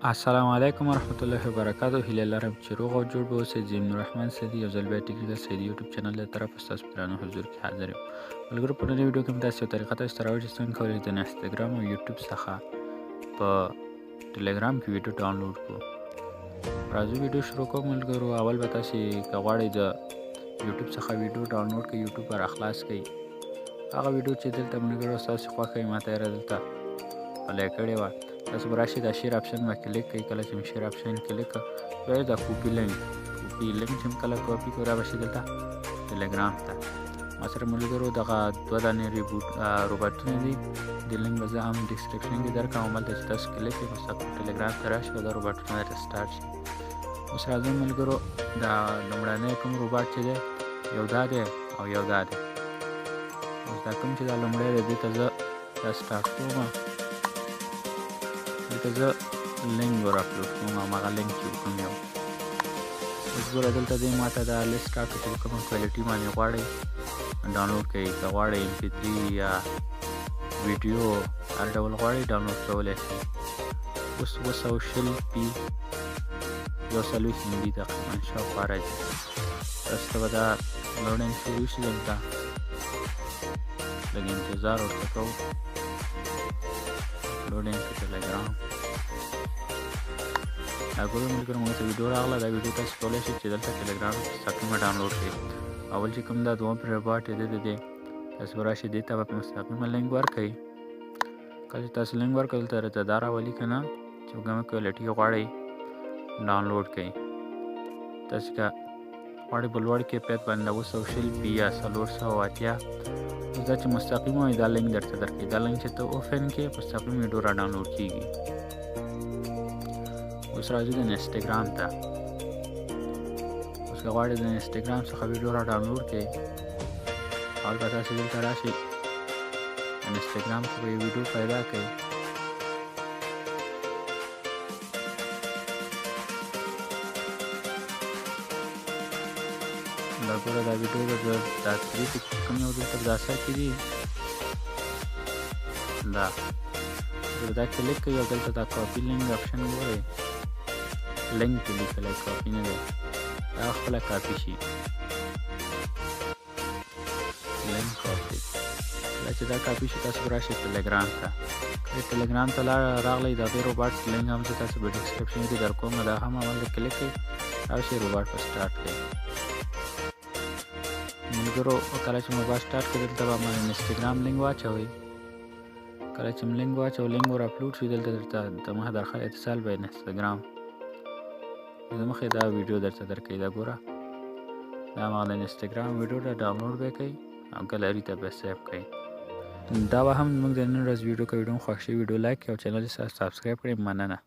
السلام علیکم ورحمت الله وبرکاتو. هیله لرم چې روغ او جوړ به اوسئ. زه یم نوررحمن سیدي، یو ځل بیا ټیکنیکل سیدي یوټیوب چینل له طرفه ستاسو په درانه حضور کې حاضر یم. ملګرو، په نننۍ ویډیو کې مې داسې یوه طریقه تاسو ته راوړې چې څنګه کولی شئ د انسټاګرام او یوټیوب څخه په ټلګرام کې ویډیو ډاونلوډ کړو. راځو ویډیو شروع کوو. ملګرو، اول به تاسې که غواړئ د یوټیوب څخه ویډیو ډاونلوډ کړئ، یوټیوب به راخلاص کړئ. هغه ویډیو چې دلته ملګرو ستاسو خوښه وي، ماته یې دلته پلی کړې وه، تاسو به راشئ، دا شیر اپشن به کلیک کړئ. کله چې مې شیر اپشن کلیک کړ، بیا دا کوپي لینک چې مې کله کاپي کړو، را به شي دلته ټلګرام ته. ما سره ملګرو دغه 2 دانې روباټونه دي. د لینک به زه هم ډسکرپشن کې درکړم. هملته چې تاسو کلیک کړئ، مستقیم ټلګرام ته راشئ او دا روباټونه درته سټارټ شي. اوس راځئ ملګرو، دا لومړنی کوم روباټ چې دی، یو دا دی او یو دا دی. اوس دا کوم چې دا لومړی دی، دې ته زه دا سټارټ کوم. دلته زه لینک ور اپلوډ کوم، هماغه لینک چې کوم یو. اوس ګوره دلته دی ماته دا لیست راکړه چې کومه کوالټي باندې غواړئ ډاونلوډ کړئ. که غواړئ MP3 یا ویډیو هر ډول غواړئ ډاونلوډ کولی شئ. اوس 240p 240 MB تقریبا شاوخوا راځي. تاسو ته به دا لوډینګ شروع شي. دلته لږ انتظار ورته کوو. لوډینګ په ټلګرام دا ګورئ ملګرو، موږ ته ویډیو راغله. دا ویډیو تاسو کولی شئ چې دلته ټلګرام کې مستقیمه ډاونلوډ کړئ. اول چې کوم دا دویم روباټ دی، تاسو به راشئ، دې ته به مستقیمه لینک ورکړئ. کله چې تاسو لینک ورکړئ، دلته راته دا راولي که نه چې کومه کوالټي غواړئ ډاونلوډ کړئ. تاسو که غواړئ په لوړ کیفیت باندې 240p یا 480، دا چې مستقیمه وي دا لینک درته درکوي. دا لینک چې ته اوپن کړې، مستقیم ویډیو را ډاونلوډ کېږي. اوس راځو د انسټاګرام ته. اوس که غواړئ د انسټاګرام څخه ویډیو را ډاونلوډ کړئ، اول به تاسو دلته راشئ، انسټاګرام کې به یو ویډیو پیدا کړئ. دا ګوره دا ویډیو دا 3 چې کوم یو دلته دا سر کې دي، دا کلیک کړئ او دلته دا کاپي لینک اپشن ګورئ. لینک کې لیکلی، کاپي نه دی، دا خپله کاپي شي. لینک کاپي. کله چې دا کاپي شي، تاسو به راشئ ټلګرام ته. کله ټلګرام ته راغلی، د هغې روباټ لینک هم زه تاسو په ډسکرپشن کې درکوم. دا هم هملته کلیک کړئ، راشئ روباټ په سټارټ کړئ. ملګرو، کله چې موبایل سټارټ کړئ، دلته به انسټاګرام لینک واچوئ. کله چې لینک واچوئ، لینک ور اپلوډ شي، دلته درته د مخه درخل اتصال به انسټاګرام د مخې دا ویډیو درته درکوي. دا ګوره، دا هماغه د انسټاګرام ویډیو ده. ډاونلوډ به یې کوئ او ګلري ته به سیف کړئ. دا به هم زموږ د نن ورځ ویډیو که ویډیو مو خوښ شوي، ویډیو لایک کړئ او چینل یې سبسکرایب کړئ. مننه.